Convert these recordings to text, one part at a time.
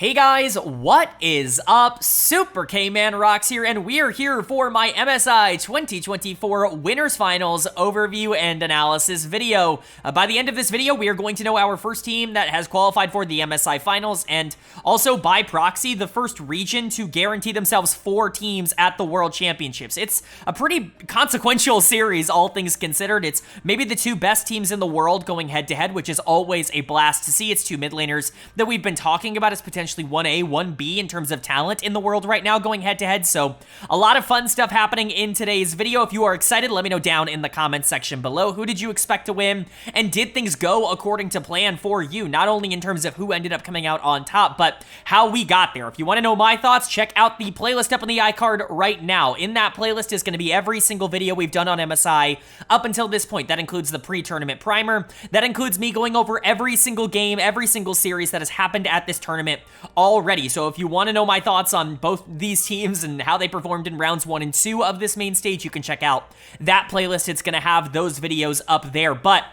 Hey guys, what is up? Super K-Man Rocks here, and we are here for my MSI 2024 Winners Finals overview and analysis video. By the end of this video, we are going to know our first team that has qualified for the MSI Finals, and also by proxy, the first region to guarantee themselves 4 teams at the World Championships. It's a pretty consequential series, all things considered. It's maybe the 2 best teams in the world going head-to-head, which is always a blast to see. It's 2 mid laners that we've been talking about as potentially 1A, 1B in terms of talent in the world right now going head-to-head, so a lot of fun stuff happening in today's video. If you are excited, let me know down in the comments section below. Who did you expect to win, and did things go according to plan for you? Not only in terms of who ended up coming out on top, but how we got there. If you want to know my thoughts, check out the playlist up on the iCard right now. In that playlist is going to be every single video we've done on MSI up until this point. That includes the pre-tournament primer. That includes me going over every single game, every single series that has happened at this tournament already. So if you want to know my thoughts on both these teams and how they performed in rounds 1 and 2 of this main stage, you can check out that playlist. It's going to have those videos up there. But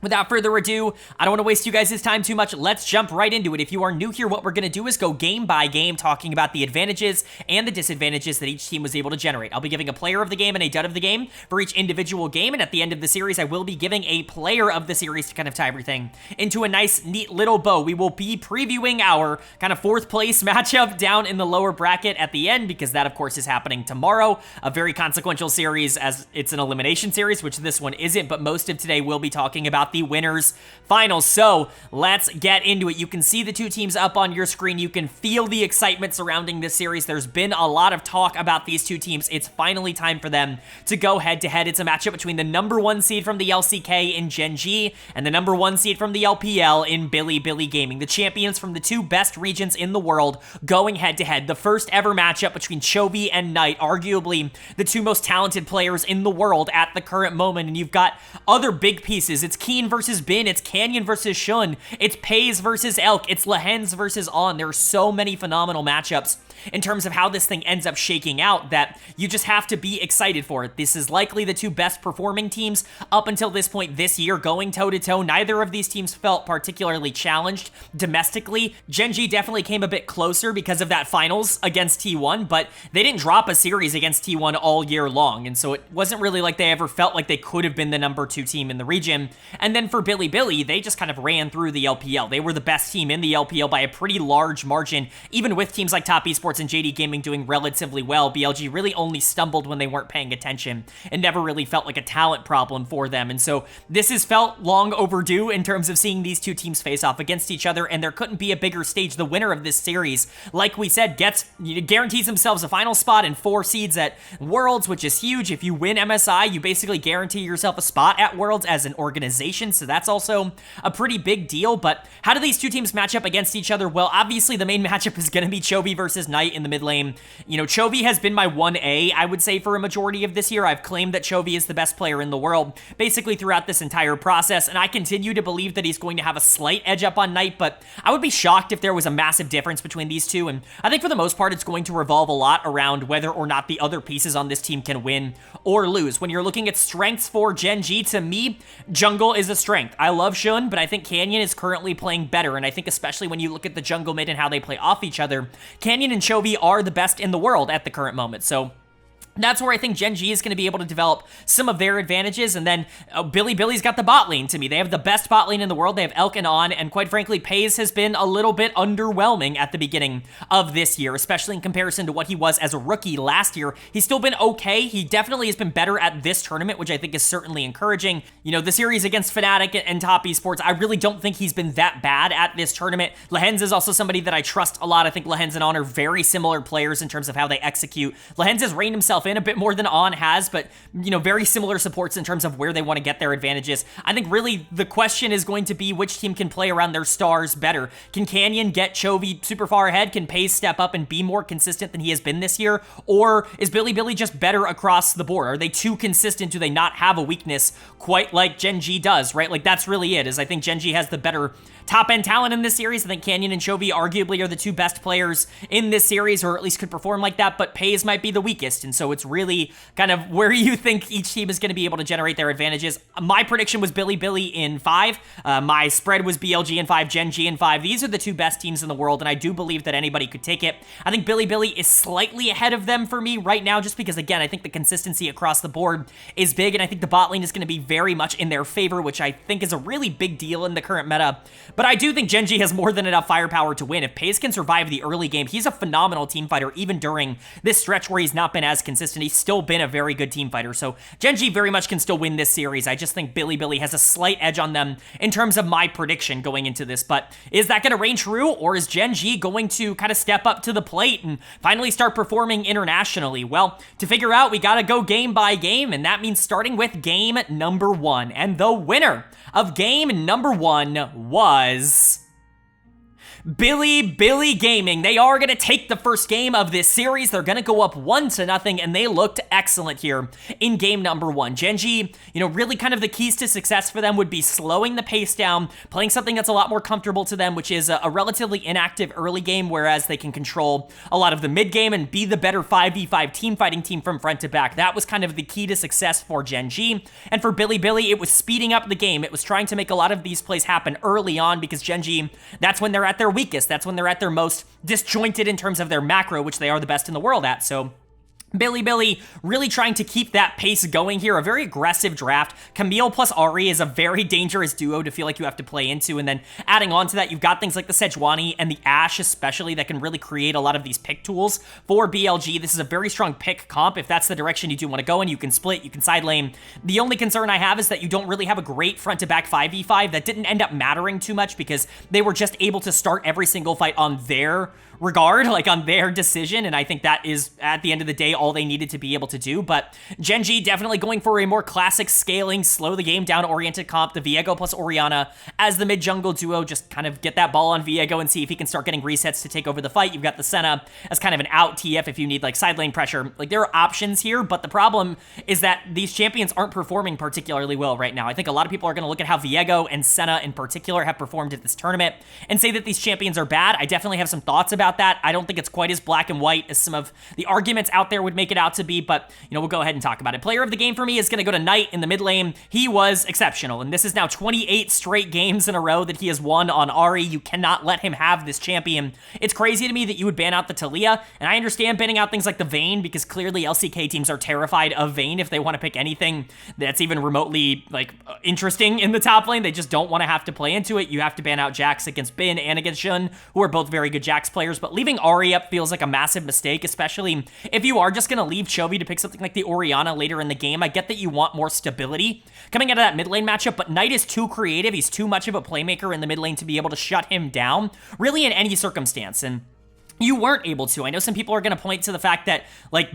without further ado, I don't want to waste you guys' time too much. Let's jump right into it. If you are new here, what we're going to do is go game by game, talking about the advantages and the disadvantages that each team was able to generate. I'll be giving a player of the game and a dud of the game for each individual game, and at the end of the series, I will be giving a player of the series to kind of tie everything into a nice, neat little bow. We will be previewing our kind of 4th place matchup down in the lower bracket at the end, because that, of course, is happening tomorrow. A very consequential series, as it's an elimination series, which this one isn't, but most of today we'll be talking about the Winners Finals. So let's get into it. You can see the 2 teams up on your screen. You can feel the excitement surrounding this series. There's been a lot of talk about these 2 teams. It's finally time for them to go head-to-head. It's a matchup between the #1 seed from the LCK in Gen.G and the #1 seed from the LPL in Bilibili Gaming. The champions from the 2 best regions in the world going head-to-head. The first ever matchup between Chovy and Knight, arguably the 2 most talented players in the world at the current moment. And you've got other big pieces. It's Keen versus Bin, it's Canyon versus Shun, it's Pays versus Elk, it's Lehens versus On. There are so many phenomenal matchups in terms of how this thing ends up shaking out that you just have to be excited for it. This is likely the 2 best performing teams up until this point this year, going toe-to-toe. Neither of these teams felt particularly challenged domestically. Gen.G definitely came a bit closer because of that finals against T1, but they didn't drop a series against T1 all year long, and so it wasn't really like they ever felt like they could have been the #2 team in the region. And then for Bilibili, they just kind of ran through the LPL. They were the best team in the LPL by a pretty large margin, even with teams like Top Esports and JD Gaming doing relatively well. BLG really only stumbled when they weren't paying attention and never really felt like a talent problem for them. And so this has felt long overdue in terms of seeing these 2 teams face off against each other, and there couldn't be a bigger stage. The winner of this series, like we said, guarantees themselves a final spot and 4 seeds at Worlds, which is huge. If you win MSI, you basically guarantee yourself a spot at Worlds as an organization, so that's also a pretty big deal. But how do these 2 teams match up against each other? Well, obviously the main matchup is going to be Chovy versus Knight in the mid lane. You know, Chovy has been my 1A, I would say, for a majority of this year. I've claimed that Chovy is the best player in the world basically throughout this entire process, and I continue to believe that he's going to have a slight edge up on Knight, but I would be shocked if there was a massive difference between these 2, and I think for the most part it's going to revolve a lot around whether or not the other pieces on this team can win or lose. When you're looking at strengths for Gen.G, to me, jungle is a strength. I love Shun, but I think Canyon is currently playing better, and I think especially when you look at the jungle mid and how they play off each other, Canyon and Chovy are the best in the world at the current moment. So that's where I think Gen.G is going to be able to develop some of their advantages. And then Bilibili's got the bot lane to me. They have the best bot lane in the world. They have Elk and On, and quite frankly, Pays has been a little bit underwhelming at the beginning of this year, especially in comparison to what he was as a rookie last year. He's still been okay. He definitely has been better at this tournament, which I think is certainly encouraging. You know, the series against Fnatic and Top Esports, I really don't think he's been that bad at this tournament. Lehens is also somebody that I trust a lot. I think Lehens and On are very similar players in terms of how they execute. Lehens has reined himself in a bit more than On has, but, you know, very similar supports in terms of where they want to get their advantages. I think really the question is going to be which team can play around their stars better. Can Canyon get Chovy super far ahead? Can Pays step up and be more consistent than he has been this year? Or is Bilibili just better across the board? Are they too consistent? Do they not have a weakness quite like Gen.G does, right? Like, that's really it, is I think Gen.G has the better top-end talent in this series. I think Canyon and Chovy arguably are the two best players in this series, or at least could perform like that, but FaZe might be the weakest, and so it's really kind of where you think each team is going to be able to generate their advantages. My prediction was Bilibili in 5. My spread was BLG in 5, Gen.G in 5. These are the two best teams in the world, and I do believe that anybody could take it. I think Bilibili is slightly ahead of them for me right now, just because, again, I think the consistency across the board is big, and I think the bot lane is going to be very much in their favor, which I think is a really big deal in the current meta. But I do think Gen.G has more than enough firepower to win. If FaZe can survive the early game, he's a phenomenal team fighter, even during this stretch where he's not been as consistent. He's still been a very good team fighter, so Gen.G very much can still win this series. I just think Bilibili has a slight edge on them in terms of my prediction going into this, but is that going to reign true, or is Gen.G going to kind of step up to the plate and finally start performing internationally? Well, to figure out, we got to go game by game, and that means starting with game number 1, and the winner of game number 1 was Bilibili Gaming. They are going to take the first game of this series. They're going to go up 1-0, and they looked excellent here in game number 1. Gen.G, really kind of the keys to success for them would be slowing the pace down, playing something that's a lot more comfortable to them, which is a relatively inactive early game, whereas they can control a lot of the mid game and be the better 5v5 team fighting team from front to back. That was kind of the key to success for Gen.G. And for Bilibili, it was speeding up the game. It was trying to make a lot of these plays happen early on, because Gen.G, that's when they're at their weakest. That's when they're at their most disjointed in terms of their macro, which they are the best in the world at. So Bilibili really trying to keep that pace going here. A very aggressive draft. Camille plus Ahri is a very dangerous duo to feel like you have to play into, and then adding on to that, you've got things like the Sejuani and the Ashe especially that can really create a lot of these pick tools for BLG. This is a very strong pick comp if that's the direction you do want to go in. You can split, you can side lane. The only concern I have is that you don't really have a great front-to-back 5v5 that didn't end up mattering too much, because they were just able to start every single fight on their regard, like on their decision, and I think that is, at the end of the day, all they needed to be able to do. But Gen.G definitely going for a more classic scaling, slow the game down oriented comp. The Viego plus Orianna as the mid-jungle duo, just kind of get that ball on Viego and see if he can start getting resets to take over the fight. You've got the Senna as kind of an out TF if you need like side lane pressure. Like, there are options here, but the problem is that these champions aren't performing particularly well right now. I think a lot of people are going to look at how Viego and Senna in particular have performed at this tournament and say that these champions are bad. I definitely have some thoughts about that. I don't think it's quite as black and white as some of the arguments out there would make it out to be, but, we'll go ahead and talk about it. Player of the game for me is going to go to Knight in the mid lane. He was exceptional, and this is now 28 straight games in a row that he has won on Ahri. You cannot let him have this champion. It's crazy to me that you would ban out the Talia, and I understand banning out things like the Vayne, because clearly LCK teams are terrified of Vayne if they want to pick anything that's even remotely, interesting in the top lane. They just don't want to have to play into it. You have to ban out Jax against Bin and against Shun, who are both very good Jax players, but leaving Ahri up feels like a massive mistake, especially if you are just going to leave Chovy to pick something like the Orianna later in the game. I get that you want more stability coming out of that mid lane matchup, but Knight is too creative. He's too much of a playmaker in the mid lane to be able to shut him down, really in any circumstance, and you weren't able to. I know some people are going to point to the fact that,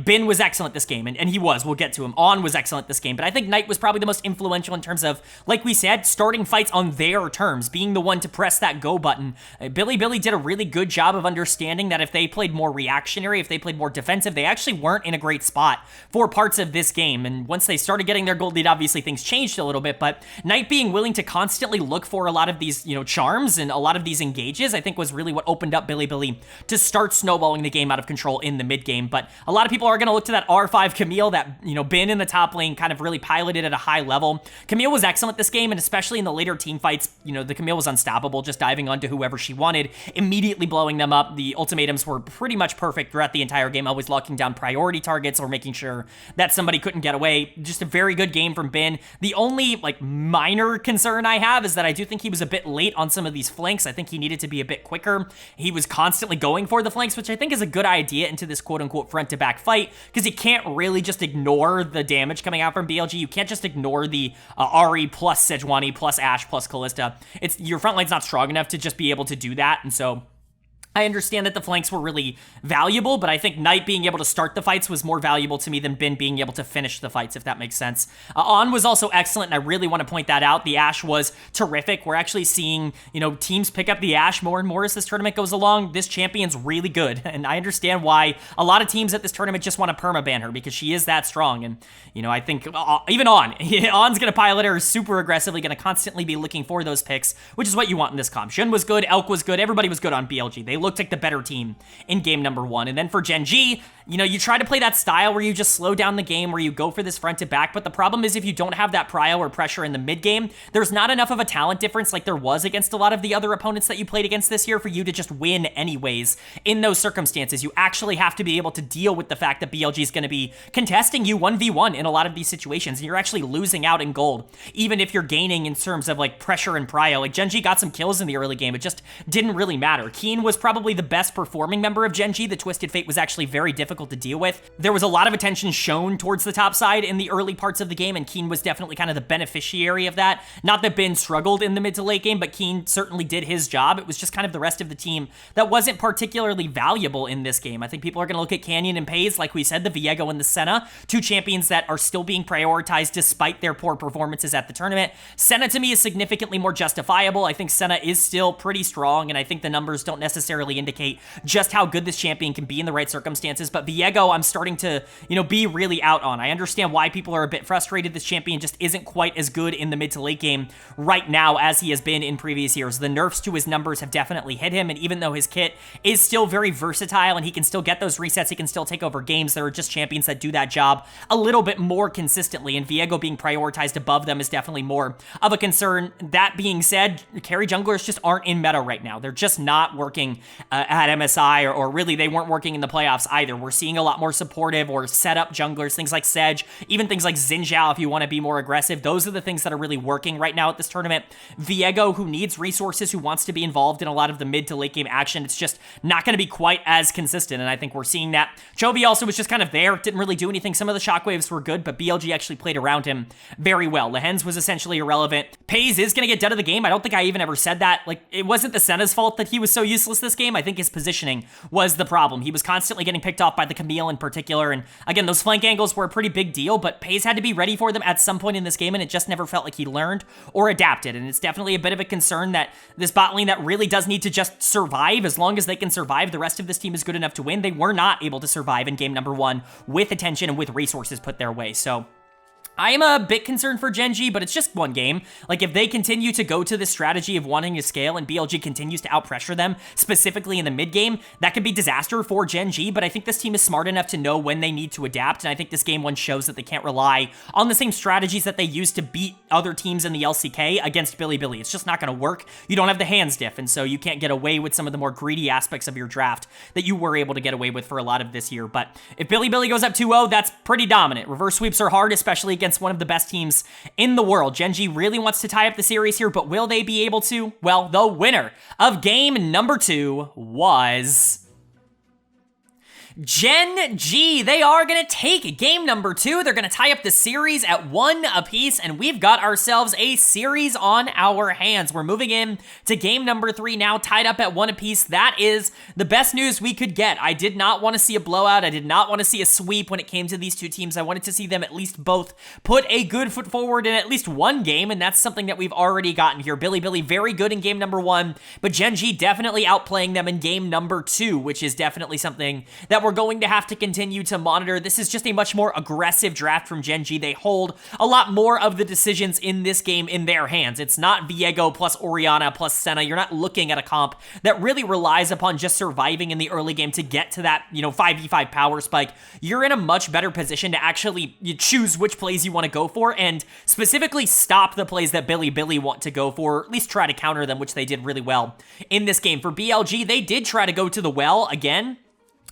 Bin was excellent this game, and he was. We'll get to him. On was excellent this game, but I think Knight was probably the most influential in terms of, like we said, starting fights on their terms, being the one to press that go button. Bilibili did a really good job of understanding that if they played more reactionary, if they played more defensive, they actually weren't in a great spot for parts of this game, and once they started getting their gold lead, obviously things changed a little bit, but Knight being willing to constantly look for a lot of these, charms and a lot of these engages, I think was really what opened up Bilibili to start snowballing the game out of control in the mid game. But a lot of people are going to look to that R5 Camille that, Bin in the top lane kind of really piloted at a high level. Camille was excellent this game, and especially in the later team fights, the Camille was unstoppable, just diving onto whoever she wanted, immediately blowing them up. The ultimatums were pretty much perfect throughout the entire game, always locking down priority targets or making sure that somebody couldn't get away. Just a very good game from Bin. The only, minor concern I have is that I do think he was a bit late on some of these flanks. I think he needed to be a bit quicker. He was constantly going for the flanks, which I think is a good idea into this quote-unquote front-to-back fight, because you can't really just ignore the damage coming out from BLG. You can't just ignore the Ahri plus Sejuani plus Ashe plus Kalista. Your front line's not strong enough to just be able to do that, and so I understand that the flanks were really valuable, but I think Knight being able to start the fights was more valuable to me than Bin being able to finish the fights, if that makes sense. On was also excellent, and I really want to point that out. The Ashe was terrific. We're actually seeing, teams pick up the Ashe more and more as this tournament goes along. This champion's really good, and I understand why a lot of teams at this tournament just want to permaban her, because she is that strong. And, I think even On's going to pilot her super aggressively, going to constantly be looking for those picks, which is what you want in this comp. Xun was good, Elk was good, everybody was good on BLG. They looked like the better team in game number 1. And then for Gen.G, you try to play that style where you just slow down the game, where you go for this front to back, but the problem is if you don't have that prio or pressure in the mid game, there's not enough of a talent difference like there was against a lot of the other opponents that you played against this year for you to just win anyways. In those circumstances, you actually have to be able to deal with the fact that BLG is going to be contesting you 1v1 in a lot of these situations, and you're actually losing out in gold, even if you're gaining in terms of like pressure and prio. Like Gen.G got some kills in the early game, it just didn't really matter. Keen was probably the best performing member of Gen.G. The Twisted Fate was actually very difficult to deal with. There was a lot of attention shown towards the top side in the early parts of the game, and Keen was definitely kind of the beneficiary of that. Not that Bin struggled in the mid to late game, but Keen certainly did his job. It was just kind of the rest of the team that wasn't particularly valuable in this game. I think people are going to look at Canyon and Pays, like we said, the Viego and the Senna, two champions that are still being prioritized despite their poor performances at the tournament. Senna to me is significantly more justifiable. I think Senna is still pretty strong, and I think the numbers don't necessarily indicate just how good this champion can be in the right circumstances. But Viego, I'm starting to, be really out on. I understand why people are a bit frustrated. This champion just isn't quite as good in the mid to late game right now as he has been in previous years. The nerfs to his numbers have definitely hit him, and even though his kit is still very versatile and he can still get those resets, he can still take over games, there are just champions that do that job a little bit more consistently, and Viego being prioritized above them is definitely more of a concern. That being said, carry junglers just aren't in meta right now. They're just not working at MSI, or really they weren't working in the playoffs either. We're seeing a lot more supportive or setup junglers, things like Sedge, even things like Xin Zhao if you want to be more aggressive. Those are the things that are really working right now at this tournament. Viego, who needs resources, who wants to be involved in a lot of the mid to late game action, it's just not going to be quite as consistent, and I think we're seeing that. Chovy also was just kind of there, didn't really do anything. Some of the shockwaves were good, but BLG actually played around him very well. Lehens was essentially irrelevant. Pays is going to get dead of the game. I don't think I even ever said that. Like, it wasn't the Senna's fault that he was so useless this game. I think his positioning was the problem. He was constantly getting picked off by the Camille in particular, and again, those flank angles were a pretty big deal, but Pays had to be ready for them at some point in this game, and it just never felt like he learned or adapted, and it's definitely a bit of a concern that this bot lane that really does need to just survive, as long as they can survive, the rest of this team is good enough to win. They were not able to survive in game number 1 with attention and with resources put their way, so I am a bit concerned for Gen.G, but it's just one game. Like, if they continue to go to this strategy of wanting to scale and BLG continues to outpressure them, specifically in the mid game, that could be disaster for Gen.G, but I think this team is smart enough to know when they need to adapt, and I think this game 1 shows that they can't rely on the same strategies that they used to beat other teams in the LCK against Bilibili. It's just not going to work. You don't have the hands diff, and so you can't get away with some of the more greedy aspects of your draft that you were able to get away with for a lot of this year. But if Bilibili goes up 2-0, that's pretty dominant. Reverse sweeps are hard, especially against one of the best teams in the world. Gen.G really wants to tie up the series here, but will they be able to? Well, the winner of game number 2 was Gen.G. They are going to take game number 2. They're going to tie up the series at 1 apiece, and we've got ourselves a series on our hands. We're moving in to game number 3 now, tied up at 1 apiece. That is the best news we could get. I did not want to see a blowout. I did not want to see a sweep when it came to these two teams. I wanted to see them at least both put a good foot forward in at least one game, and that's something that we've already gotten here. Bilibili very good in game number 1, but Gen.G definitely outplaying them in game number 2, which is definitely something that we're going to have to continue to monitor. This is just a much more aggressive draft from Gen.G. They hold a lot more of the decisions in this game in their hands. It's not Viego plus Orianna plus Senna. You're not looking at a comp that really relies upon just surviving in the early game to get to that, 5v5 power spike. You're in a much better position to actually choose which plays you want to go for, and specifically stop the plays that Bilibili want to go for, or at least try to counter them, which they did really well in this game. For BLG, they did try to go to the well again.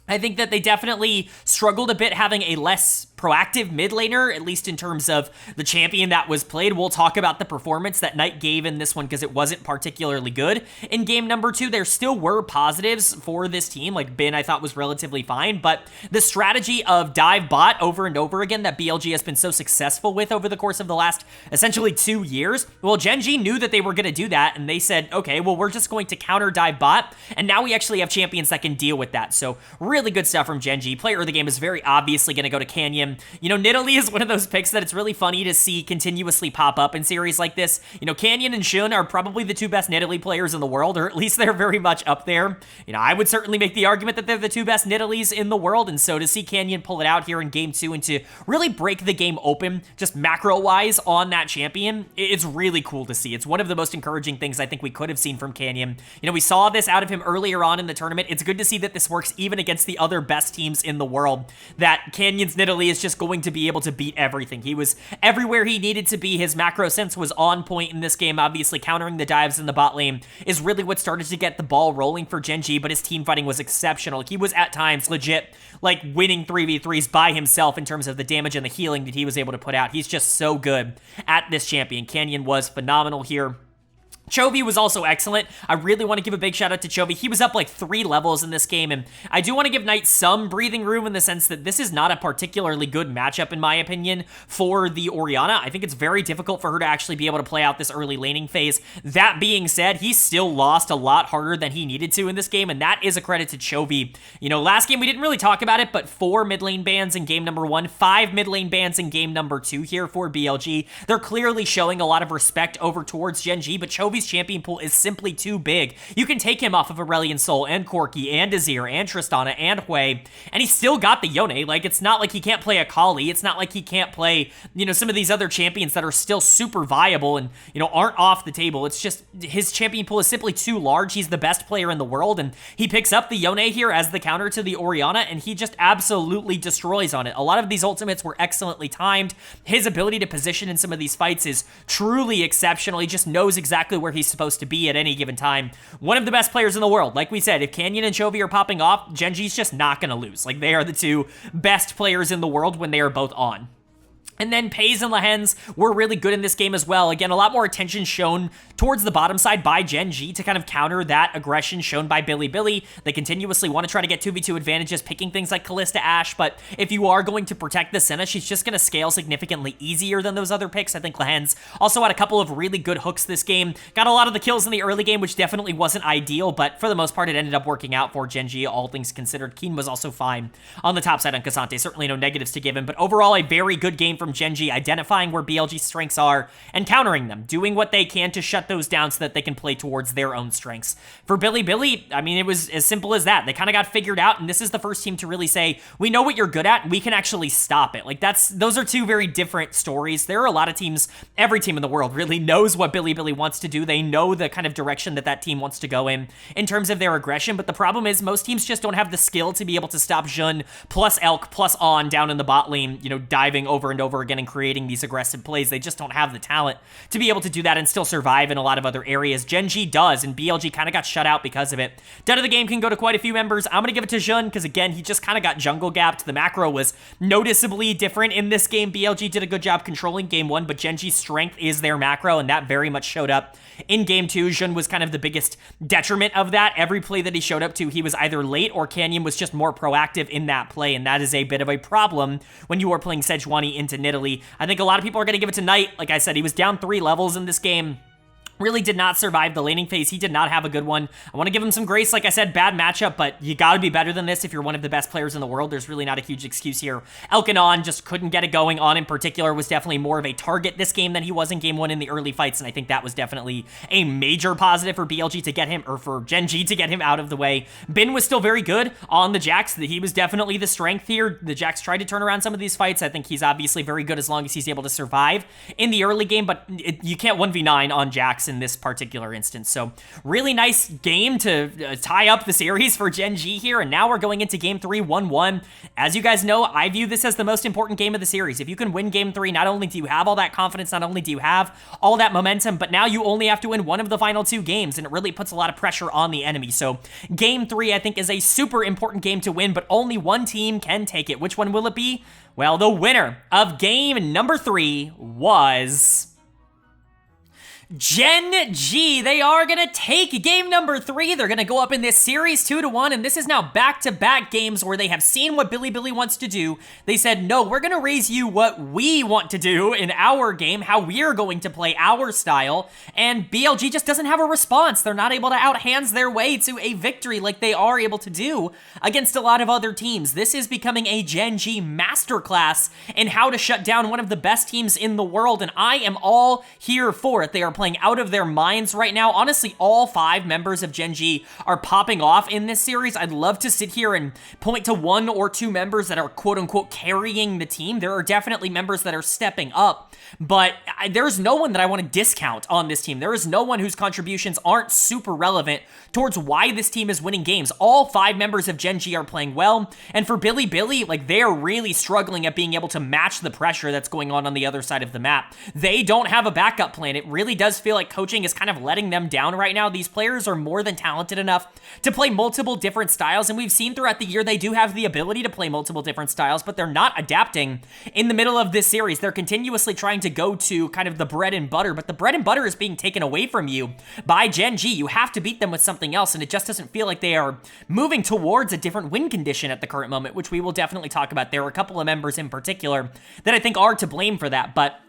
I think that they definitely struggled a bit having a less proactive mid laner, at least in terms of the champion that was played. We'll talk about the performance that Knight gave in this one because it wasn't particularly good. In game number 2, there still were positives for this team. Like Bin, I thought was relatively fine, but the strategy of dive bot over and over again that BLG has been so successful with over the course of the last essentially 2 years, well, Gen.G knew that they were going to do that, and they said, okay, well, we're just going to counter dive bot, and now we actually have champions that can deal with that. So really good stuff from Gen.G. Player of the game is very obviously going to go to Canyon. You know, Nidalee is one of those picks that it's really funny to see continuously pop up in series like this. You know, Canyon and Shun are probably the 2 best Nidalee players in the world, or at least they're very much up there. You know, I would certainly make the argument that they're the 2 best Nidalees in the world, and so to see Canyon pull it out here in game 2 and to really break the game open, just macro-wise on that champion, it's really cool to see. It's one of the most encouraging things I think we could have seen from Canyon. You know, we saw this out of him earlier on in the tournament. It's good to see that this works even against the other best teams in the world, that Canyon's Nidalee is just going to be able to beat everything. He was everywhere he needed to be. His macro sense was on point in this game. Obviously, countering the dives in the bot lane is really what started to get the ball rolling for Gen.G, but his team fighting was exceptional. He was at times legit like winning 3v3s by himself in terms of the damage and the healing that he was able to put out. He's just so good at this champion. Canyon was phenomenal here. Chovy was also excellent. I really want to give a big shout out to Chovy. He was up like 3 levels in this game, and I do want to give Knight some breathing room in the sense that this is not a particularly good matchup, in my opinion, for the Orianna. I think it's very difficult for her to actually be able to play out this early laning phase. That being said, he still lost a lot harder than he needed to in this game, and that is a credit to Chovy. You know, last game we didn't really talk about it, but 4 mid lane bans in game number 1, 5 mid lane bans in game number 2 here for BLG. They're clearly showing a lot of respect over towards Gen.G, but Chovy's champion pool is simply too big. You can take him off of Aurelion Sol and Corki and Azir and Tristana and Hui, and he's still got the Yone. Like, it's not like he can't play Akali. It's not like he can't play, you know, some of these other champions that are still super viable and, you know, aren't off the table. It's just his champion pool is simply too large. He's the best player in the world, and he picks up the Yone here as the counter to the Orianna, and he just absolutely destroys on it. A lot of these ultimates were excellently timed. His ability to position in some of these fights is truly exceptional. He just knows exactly where he's supposed to be at any given time. One of the best players in the world. Like we said, if Canyon and Chovy are popping off, Gen.G's just not going to lose. Like, they are the 2 best players in the world when they are both on. And then Pays and Lehens were really good in this game as well. Again, a lot more attention shown towards the bottom side by Gen.G to kind of counter that aggression shown by Bilibili. They continuously want to try to get 2v2 advantages, picking things like Kalista Ashe, but if you are going to protect the Senna, she's just going to scale significantly easier than those other picks. I think Lehens also had a couple of really good hooks this game. Got a lot of the kills in the early game, which definitely wasn't ideal, but for the most part, it ended up working out for Gen.G, all things considered. Keen was also fine on the top side on Cassante. Certainly no negatives to give him, but overall, a very good game from Gen.G, identifying where BLG's strengths are and countering them, doing what they can to shut those down so that they can play towards their own strengths. For Bilibili, I mean, it was as simple as that. They kind of got figured out, and this is the first team to really say, we know what you're good at, and we can actually stop it. Like, those are 2 very different stories. There are a lot of teams, every team in the world really knows what Bilibili wants to do. They know the kind of direction that that team wants to go in terms of their aggression, but the problem is most teams just don't have the skill to be able to stop Jun plus Elk plus On down in the bot lane, you know, diving over and over again and creating these aggressive plays. They just don't have the talent to be able to do that and still survive in a lot of other areas. Gen.G does, and BLG kind of got shut out because of it. Dead of the game can go to quite a few members. I'm going to give it to Jun because, again, he just kind of got jungle gapped. The macro was noticeably different in this game. BLG did a good job controlling game 1, but Gen.G's strength is their macro, and that very much showed up in game 2. Jun was kind of the biggest detriment of that. Every play that he showed up to, he was either late or Canyon was just more proactive in that play, and that is a bit of a problem when you are playing Sejuani into Nidalee. I think a lot of people are going to give it to Knight. Like I said, he was down 3 levels in this game. Really did not survive the laning phase. He did not have a good one. I want to give him some grace. Like I said, bad matchup, but you got to be better than this if you're one of the best players in the world. There's really not a huge excuse here. Elkanon just couldn't get it going. On in particular was definitely more of a target this game than he was in game 1 in the early fights, and I think that was definitely a major positive for BLG to get him, or for Gen.G to get him out of the way. Bin was still very good on the Jax. He was definitely the strength here. The Jax tried to turn around some of these fights. I think he's obviously very good as long as he's able to survive in the early game, but you can't 1v9 on Jax class in this particular instance. So really nice game to tie up the series for Gen.G here, and now we're going into Game 3 1-1. As you guys know, I view this as the most important game of the series. If you can win Game 3, not only do you have all that confidence, not only do you have all that momentum, but now you only have to win one of the final 2 games, and it really puts a lot of pressure on the enemy. So Game 3, I think, is a super important game to win, but only one team can take it. Which one will it be? Well, the winner of game number 3 was Gen.G. They are going to take game number 3. They're going to go up in this series 2-1, and this is now back-to-back games where they have seen what Bilibili wants to do. They said, no, we're going to raise you what we want to do in our game, how we're going to play our style, and BLG just doesn't have a response. They're not able to outhands their way to a victory like they are able to do against a lot of other teams. This is becoming a Gen.G masterclass in how to shut down one of the best teams in the world, and I am all here for it. They are playing out of their minds right now. Honestly, all 5 members of Gen.G are popping off in this series. I'd love to sit here and point to 1 or 2 members that are quote-unquote carrying the team. There are definitely members that are stepping up, but there's no one that I want to discount on this team. There is no one whose contributions aren't super relevant towards why this team is winning games. All 5 members of Gen.G are playing well, and for Bilibili, like, they are really struggling at being able to match the pressure that's going on the other side of the map. They don't have a backup plan. It really does feel like coaching is kind of letting them down right now. These players are more than talented enough to play multiple different styles, and we've seen throughout the year they do have the ability to play multiple different styles, but they're not adapting in the middle of this series. They're continuously trying to go to kind of the bread and butter, but the bread and butter is being taken away from you by Gen.G. You have to beat them with something else, and it just doesn't feel like they are moving towards a different win condition at the current moment, which we will definitely talk about. There are a couple of members in particular that I think are to blame for that, but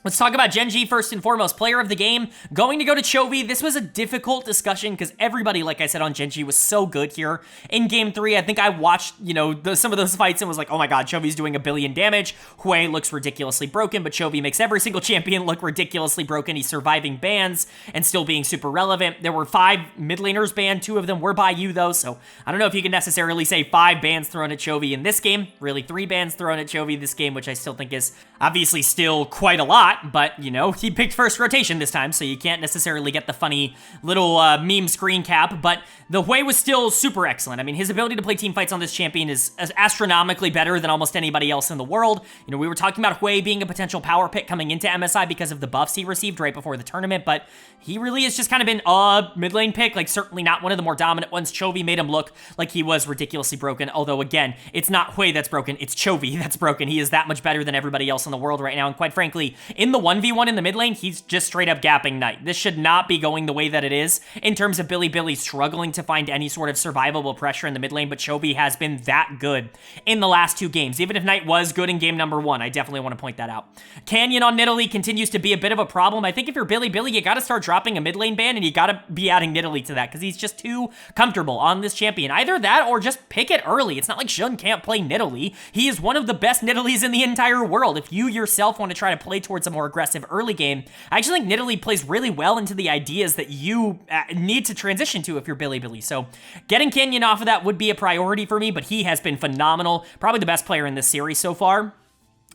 let's talk about Gen.G first and foremost. Player of the game, going to go to Chovy. This was a difficult discussion because everybody, like I said, on Gen.G was so good here in Game 3. I think I watched, some of those fights and was like, oh my god, Chovy's doing 1 billion damage. Hui looks ridiculously broken, but Chovy makes every single champion look ridiculously broken. He's surviving bans and still being super relevant. There were 5 mid laners banned. 2 of them were by you, though, so I don't know if you can necessarily say 5 bans thrown at Chovy in this game. Really, 3 bans thrown at Chovy this game, which I still think is obviously still quite a lot. But, he picked first rotation this time, so you can't necessarily get the funny little meme screen cap, but the Hui was still super excellent. I mean, his ability to play team fights on this champion is astronomically better than almost anybody else in the world. We were talking about Hui being a potential power pick coming into MSI because of the buffs he received right before the tournament, but he really has just kind of been a mid lane pick, like certainly not one of the more dominant ones. Chovy made him look like he was ridiculously broken, although again, it's not Hui that's broken, it's Chovy that's broken. He is that much better than everybody else in the world right now, and quite frankly, in the 1v1 in the mid lane, he's just straight up gapping Knight. This should not be going the way that it is in terms of Bilibili struggling to find any sort of survivable pressure in the mid lane, but Chovy has been that good in the last 2 games. Even if Knight was good in game number 1, I definitely want to point that out. Canyon on Nidalee continues to be a bit of a problem. I think if you're Bilibili, you got to start dropping a mid lane ban, and you got to be adding Nidalee to that, because he's just too comfortable on this champion. Either that, or just pick it early. It's not like Shun can't play Nidalee. He is one of the best Nidalees in the entire world. If you yourself want to try to play towards a more aggressive early game, I actually think Nidalee plays really well into the ideas that you need to transition to if you're Bilibili. So getting Canyon off of that would be a priority for me, but he has been phenomenal. Probably the best player in this series so far.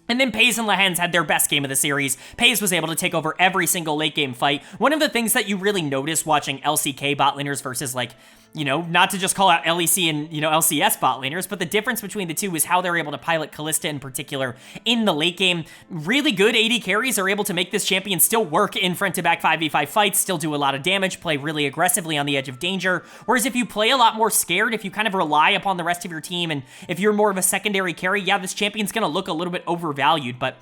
And then Paze and Lahens had their best game of the series. Paze was able to take over every single late game fight. One of the things that you really notice watching LCK bot laners versus not to just call out LEC and, LCS bot laners, but the difference between the two is how they're able to pilot Kalista in particular in the late game. Really good AD carries are able to make this champion still work in front-to-back 5v5 fights, still do a lot of damage, play really aggressively on the edge of danger. Whereas if you play a lot more scared, if you kind of rely upon the rest of your team, and if you're more of a secondary carry, yeah, this champion's going to look a little bit overvalued. But,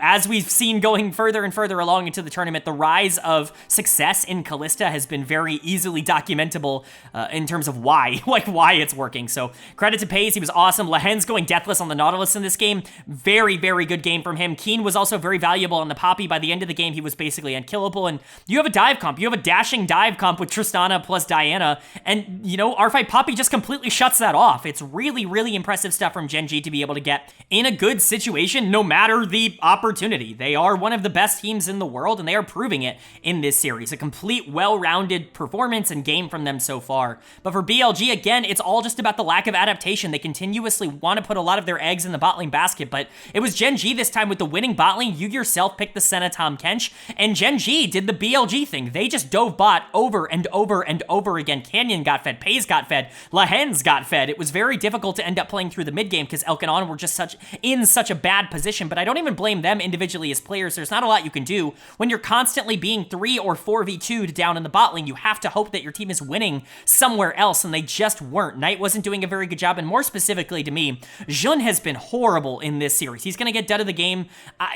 as we've seen going further and further along into the tournament, the rise of success in Kalista has been very easily documentable in terms of why it's working. So credit to Paze, he was awesome. Lahens going deathless on the Nautilus in this game. Very, very good game from him. Keen was also very valuable on the Poppy. By the end of the game, he was basically unkillable. And you have a dive comp. You have a dashing dive comp with Tristana plus Diana. And, R5 Poppy just completely shuts that off. It's really, really impressive stuff from Gen.G to be able to get in a good situation, no matter the opportunity. They are one of the best teams in the world, and they are proving it in this series. A complete, well-rounded performance and game from them so far. are. But for BLG, again, it's all just about the lack of adaptation. They continuously want to put a lot of their eggs in the bot lane basket, but it was Gen.G this time with the winning bot lane. You yourself picked the Senna Tahm Kench, and Gen.G did the BLG thing. They just dove bot over and over and over again. Canyon got fed, Pays got fed, Lahens got fed. It was very difficult to end up playing through the mid game because Elkanon were just in such a bad position, but I don't even blame them individually as players. There's not a lot you can do when you're constantly being 3 or 4v2'd down in the bot lane. You have to hope that your team is winning somewhere else, and they just weren't. Knight wasn't doing a very good job, and more specifically to me, Jun has been horrible in this series. He's going to get done of the game.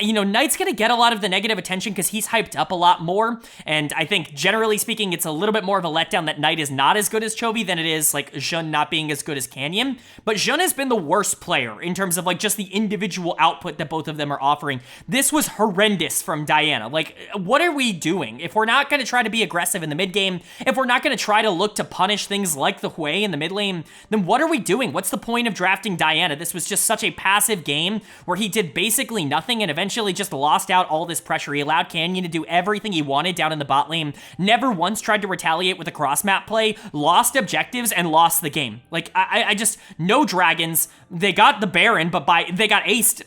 Knight's going to get a lot of the negative attention because he's hyped up a lot more, and I think generally speaking, it's a little bit more of a letdown that Knight is not as good as Chovy than it is like Jun not being as good as Canyon. But Jun has been the worst player in terms of like just the individual output that both of them are offering. This was horrendous from Diana. Like, what are we doing? If we're not going to try to be aggressive in the mid game, if we're not going to try to look to punish things like the Hui in the mid lane, then what are we doing? What's the point of drafting Diana? This was just such a passive game where he did basically nothing and eventually just lost out all this pressure. He allowed Canyon to do everything he wanted down in the bot lane, never once tried to retaliate with a cross map play, lost objectives, and lost the game. Like, I just, no dragons. They got the Baron, but they got aced,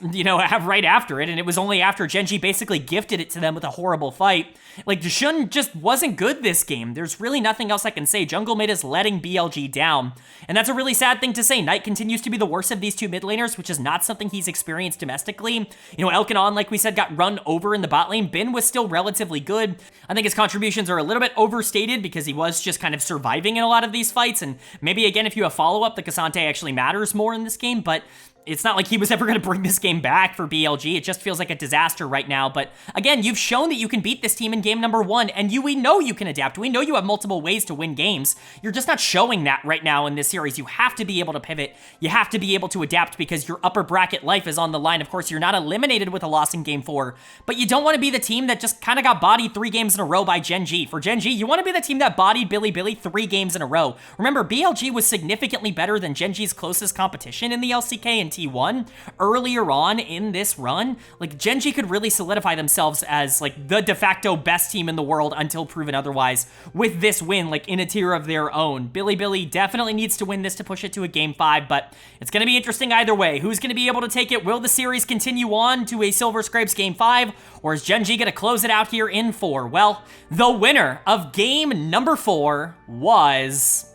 right after it, and it was only after Gen.G basically gifted it to them with a horrible fight. Like, Jun just wasn't good this game. There's really nothing else I can say. Jungle mid is letting BLG down, and that's a really sad thing to say. Knight continues to be the worst of these two mid laners, which is not something he's experienced domestically. Elkanon, like we said, got run over in the bot lane. Bin was still relatively good. I think his contributions are a little bit overstated because he was just kind of surviving in a lot of these fights, and maybe, again, if you have follow-up, the Cassante actually matters more in this game, but it's not like he was ever going to bring this game back for BLG. It just feels like a disaster right now. But again, you've shown that you can beat this team in game number 1, and we know you can adapt. We know you have multiple ways to win games. You're just not showing that right now in this series. You have to be able to pivot. You have to be able to adapt because your upper bracket life is on the line. Of course, you're not eliminated with a loss in game 4, but you don't want to be the team that just kind of got bodied 3 games in a row by Gen.G. For Gen.G, you want to be the team that bodied Bilibili 3 games in a row. Remember, BLG was significantly better than Gen.G's closest competition in the LCK and T1 earlier on in this run. Like, Gen.G could really solidify themselves as like the de facto best team in the world until proven otherwise with this win, like in a tier of their own. Bilibili definitely needs to win this to push it to a game 5, but it's going to be interesting either way. Who's going to be able to take it? Will the series continue on to a Silver Scrapes game 5, or is Gen.G going to close it out here in 4? Well, the winner of game number 4 was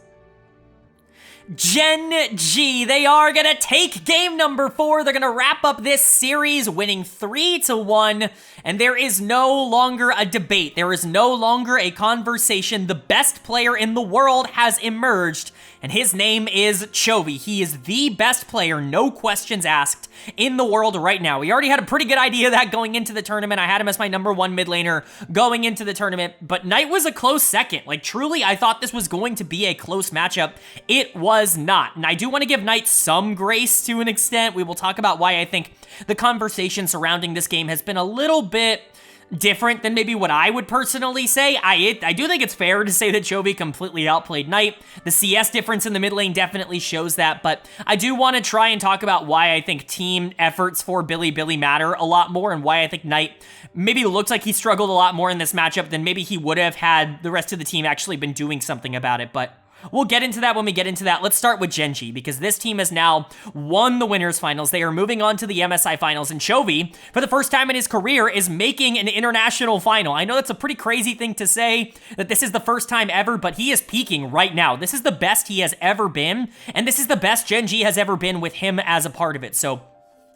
Gen.G. They are gonna take game number 4. They're gonna wrap up this series winning 3-1, and there is no longer a debate. There is no longer a conversation. The best player in the world has emerged, and his name is Chovy. He is the best player, no questions asked, in the world right now. We already had a pretty good idea of that going into the tournament. I had him as my number 1 mid laner going into the tournament, but Knight was a close second. Like, truly, I thought this was going to be a close matchup. It was not. And I do want to give Knight some grace to an extent. We will talk about why I think the conversation surrounding this game has been a little bit different than maybe what I would personally say. I do think it's fair to say that Chovy completely outplayed Knight. The CS difference in the mid lane definitely shows that, but I do want to try and talk about why I think team efforts for Bilibili matter a lot more, and why I think Knight maybe looks like he struggled a lot more in this matchup than maybe he would have had the rest of the team actually been doing something about it. But we'll get into that when we get into that. Let's start with Gen.G, because this team has now won the winners finals. They are moving on to the MSI finals, and Chovy, for the first time in his career, is making an international final. I know that's a pretty crazy thing to say, that this is the first time ever, but he is peaking right now. This is the best he has ever been, and this is the best Gen.G has ever been with him as a part of it. So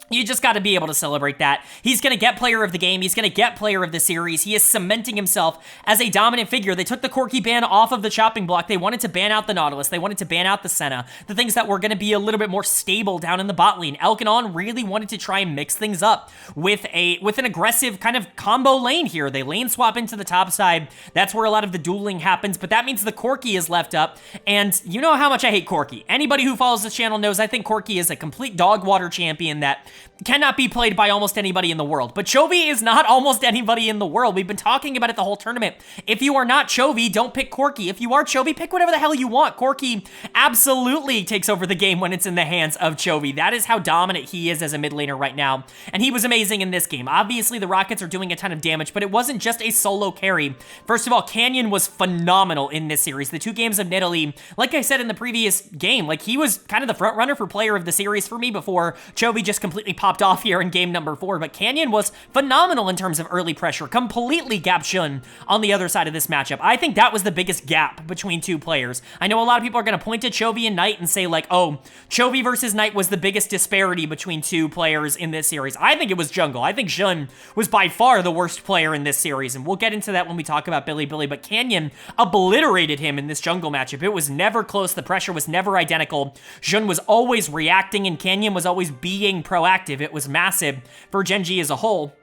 you just got to be able to celebrate that. He's going to get player of the game. He's going to get player of the series. He is cementing himself as a dominant figure. They took the Corki ban off of the chopping block. They wanted to ban out the Nautilus. They wanted to ban out the Senna, the things that were going to be a little bit more stable down in the bot lane. Elkanon really wanted to try and mix things up with an aggressive kind of combo lane here. They lane swap into the top side. That's where a lot of the dueling happens, but that means the Corki is left up, and you know how much I hate Corki. Anybody who follows this channel knows I think Corki is a complete dog water champion that cannot be played by almost anybody in the world. But Chovy is not almost anybody in the world. We've been talking about it the whole tournament. If you are not Chovy, don't pick Corki. If you are Chovy, pick whatever the hell you want. Corki absolutely takes over the game when it's in the hands of Chovy. That is how dominant he is as a mid laner right now. And he was amazing in this game. Obviously, the Rockets are doing a ton of damage, but it wasn't just a solo carry. First of all, Canyon was phenomenal in this series. The 2 games of Nidalee, like I said in the previous game, like he was kind of the front runner for player of the series for me before Chovy just completely popped off here in game number 4. But Canyon was phenomenal in terms of early pressure, completely gapped Shun on the other side of this matchup. I think that was the biggest gap between 2 players. I know a lot of people are going to point to Chovy and Knight and say like, oh, Chovy versus Knight was the biggest disparity between 2 players in this series. I think it was Jungle. I think Shun was by far the worst player in this series, and we'll get into that when we talk about Bilibili, but Canyon obliterated him in this jungle matchup. It was never close. The pressure was never identical. Shun was always reacting, and Canyon was always being proactive. It was massive for Gen.G as a whole.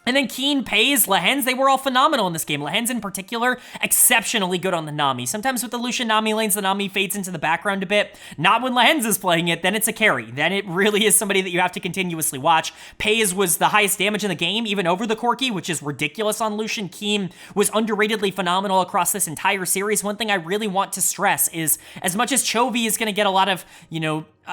And then Keen, Pays, Lehens, they were all phenomenal in this game. Lehens in particular, exceptionally good on the Nami. Sometimes with the Lucian Nami lanes, the Nami fades into the background a bit. Not when Lehens is playing it, then it's a carry. Then it really is somebody that you have to continuously watch. Pays was the highest damage in the game, even over the Corki, which is ridiculous on Lucian. Keen was underratedly phenomenal across this entire series. One thing I really want to stress is, as much as Chovy is going to get a lot of,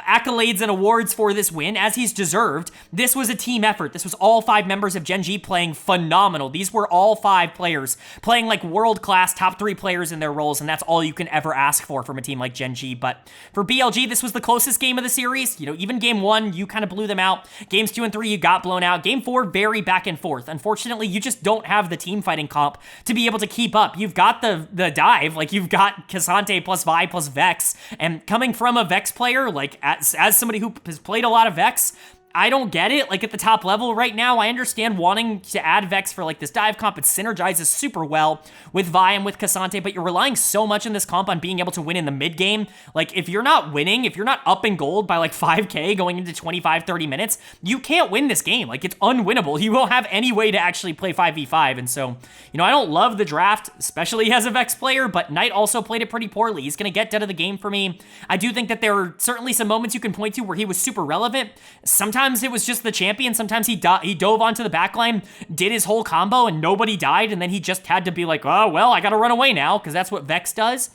accolades and awards for this win, as he's deserved, this was a team effort. This was all 5 members of Gen.G playing phenomenal. These were all 5 players playing like world-class top 3 players in their roles, and that's all you can ever ask for from a team like Gen.G. But for BLG, this was the closest game of the series. Even game 1, you kind of blew them out. Games 2 and 3, you got blown out. Game 4, very back and forth. Unfortunately, you just don't have the team fighting comp to be able to keep up. You've got the dive, like you've got Cassante plus Vi plus Vex, and coming from a Vex player, like as somebody who has played a lot of Vex, I don't get it. Like at the top level right now, I understand wanting to add Vex for like this dive comp. It synergizes super well with Vi and with Cassante, but you're relying so much in this comp on being able to win in the mid game. Like if you're not winning, if you're not up in gold by like 5k going into 25, 30 minutes, you can't win this game. Like it's unwinnable. You won't have any way to actually play 5v5. And so, I don't love the draft, especially as a Vex player, but Knight also played it pretty poorly. He's going to get dead of the game for me. I do think that there are certainly some moments you can point to where he was super relevant. Sometimes it was just the champion. Sometimes he dove onto the backline, did his whole combo, and nobody died, and then he just had to be like, oh, well, I gotta run away now, because that's what Vex does.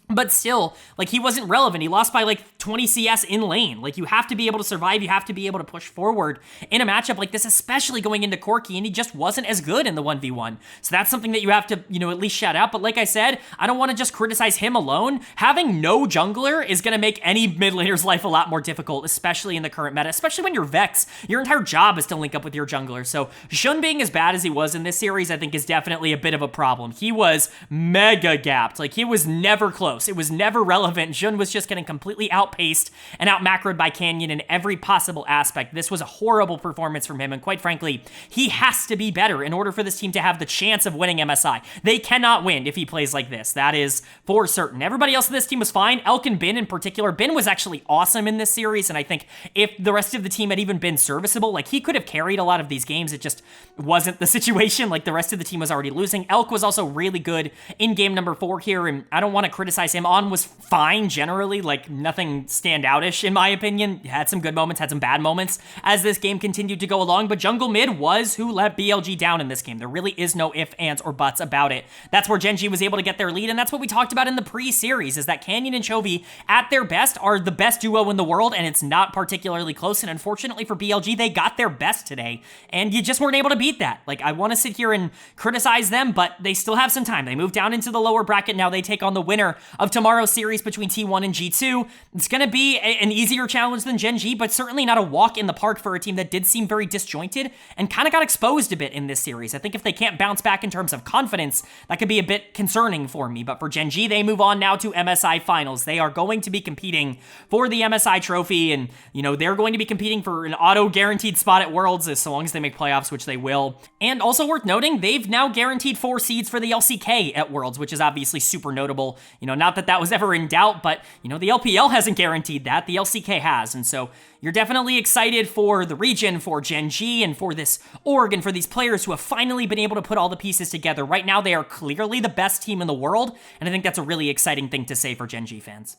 But still, like, he wasn't relevant. He lost by, like, 20 CS in lane. Like, you have to be able to survive. You have to be able to push forward in a matchup like this, especially going into Corki, and he just wasn't as good in the 1v1. So that's something that you have to, at least shout out. But like I said, I don't want to just criticize him alone. Having no jungler is going to make any mid laner's life a lot more difficult, especially in the current meta, especially when you're Vex. Your entire job is to link up with your jungler. So Shun being as bad as he was in this series, I think is definitely a bit of a problem. He was mega gapped. Like, he was never close. It was never relevant. Shun was just getting completely outpaced and out-macroed by Canyon in every possible aspect. This was a horrible performance from him, and quite frankly, he has to be better in order for this team to have the chance of winning MSI. They cannot win if he plays like this. That is for certain. Everybody else in this team was fine. Elk and Bin in particular. Bin was actually awesome in this series, and I think if the rest of the team had even been serviceable, like, he could have carried a lot of these games. It just wasn't the situation. Like, the rest of the team was already losing. Elk was also really good in game number 4 here, and I don't want to criticize him. On was fine generally, like nothing standoutish in my opinion. Had some good moments, had some bad moments as this game continued to go along, but jungle mid was who let BLG down in this game. There really is no ifs, ands, or buts about it. That's where Gen.G was able to get their lead, and that's what we talked about in the pre-series, is that Canyon and Chovy at their best are the best duo in the world, and it's not particularly close, and unfortunately for BLG, they got their best today, and you just weren't able to beat that. Like, I want to sit here and criticize them, but they still have some time. They move down into the lower bracket now. They take on the winner of tomorrow's series between T1 and G2. It's going to be an easier challenge than Gen.G, but certainly not a walk in the park for a team that did seem very disjointed and kind of got exposed a bit in this series. I think if they can't bounce back in terms of confidence, that could be a bit concerning for me. But for Gen.G, they move on now to MSI Finals. They are going to be competing for the MSI trophy, and, they're going to be competing for an auto-guaranteed spot at Worlds, as long as they make playoffs, which they will. And also worth noting, they've now guaranteed 4 seeds for the LCK at Worlds, which is obviously super notable. Not that was ever in doubt, but, the LPL hasn't guaranteed that. The LCK has, and so you're definitely excited for the region, for Gen.G, and for this org, and for these players who have finally been able to put all the pieces together. Right now, they are clearly the best team in the world, and I think that's a really exciting thing to say for Gen.G fans.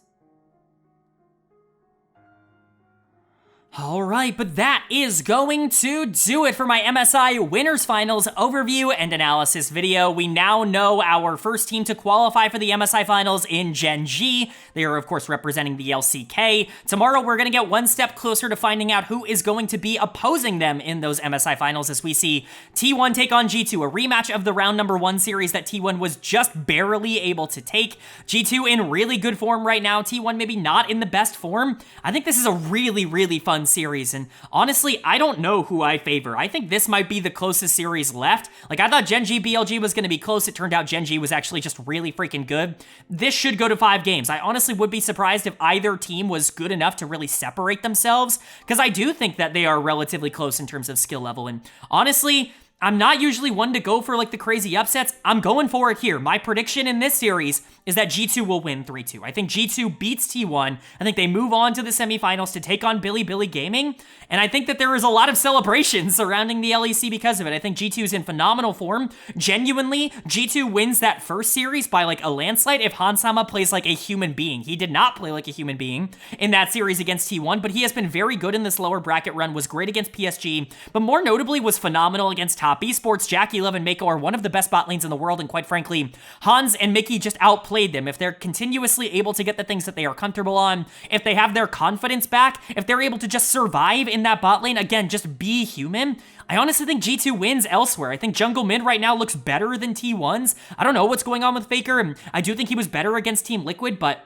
All right, but that is going to do it for my MSI Winners Finals overview and analysis video. We now know our first team to qualify for the MSI Finals in Gen.G. They are, of course, representing the LCK. Tomorrow, we're going to get one step closer to finding out who is going to be opposing them in those MSI Finals as we see T1 take on G2, a rematch of the round number 1 series that T1 was just barely able to take. G2 in really good form right now. T1 maybe not in the best form. I think this is a really fun series, and honestly, I don't know who I favor. I think this might be the closest series left. Like, I thought Gen.G BLG was going to be close. It turned out Gen.G was actually just really freaking good. This should go to 5 games. I honestly would be surprised if either team was good enough to really separate themselves, because I do think that they are relatively close in terms of skill level, and honestly, I'm not usually one to go for like the crazy upsets. I'm going for it here. My prediction in this series is that G2 will win 3-2. I think G2 beats T1. I think they move on to the semifinals to take on Bilibili Gaming. And I think that there is a lot of celebration surrounding the LEC because of it. I think G2 is in phenomenal form. Genuinely, G2 wins that first series by like a landslide if Hansama plays like a human being. He did not play like a human being in that series against T1, but he has been very good in this lower bracket run, was great against PSG, but more notably was phenomenal against Top Esports. Jackie Love and Mako are one of the best bot lanes in the world, and quite frankly, Hans and Mickey just outplayed them. If they're continuously able to get the things that they are comfortable on, if they have their confidence back, if they're able to just survive in that bot lane, again, just be human, I honestly think G2 wins elsewhere. I think jungle mid right now looks better than T1's. I don't know what's going on with Faker, and I do think he was better against Team Liquid, but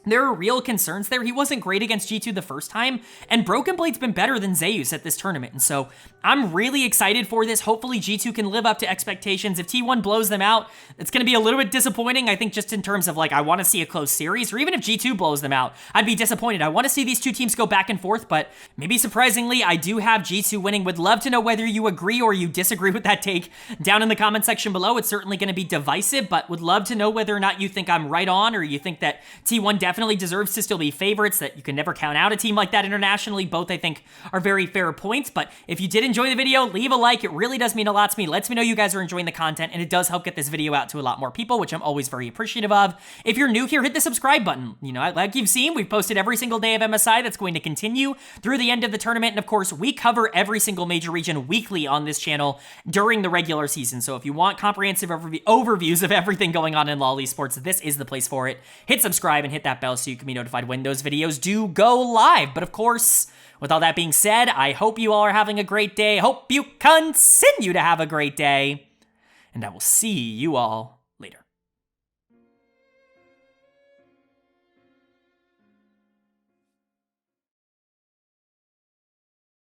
there are real concerns there. He wasn't great against G2 the first time, and Broken Blade's been better than Zeus at this tournament, and so I'm really excited for this. Hopefully G2 can live up to expectations. If T1 blows them out, it's going to be a little bit disappointing, I think, just in terms of, like, I want to see a close series, or even if G2 blows them out, I'd be disappointed. I want to see these two teams go back and forth, but maybe surprisingly, I do have G2 winning. Would love to know whether you agree or you disagree with that take down in the comment section below. It's certainly going to be divisive, but would love to know whether or not you think I'm right on, or you think that T1 definitely deserves to still be favorites, that you can never count out a team like that internationally. Both, I think, are very fair points, but if you did enjoy the video, leave a like. It really does mean a lot to me. Lets me know you guys are enjoying the content, and it does help get this video out to a lot more people, which I'm always very appreciative of. If you're new here, hit the subscribe button. You know, like you've seen, we've posted every single day of MSI. That's going to continue through the end of the tournament, and of course, we cover every single major region weekly on this channel during the regular season, so if you want comprehensive overviews of everything going on in LoL esports, this is the place for it. Hit subscribe and hit that bell so you can be notified when those videos do go live. But of course, with all that being said, I hope you all are having a great day. Hope you continue to have a great day. And I will see you all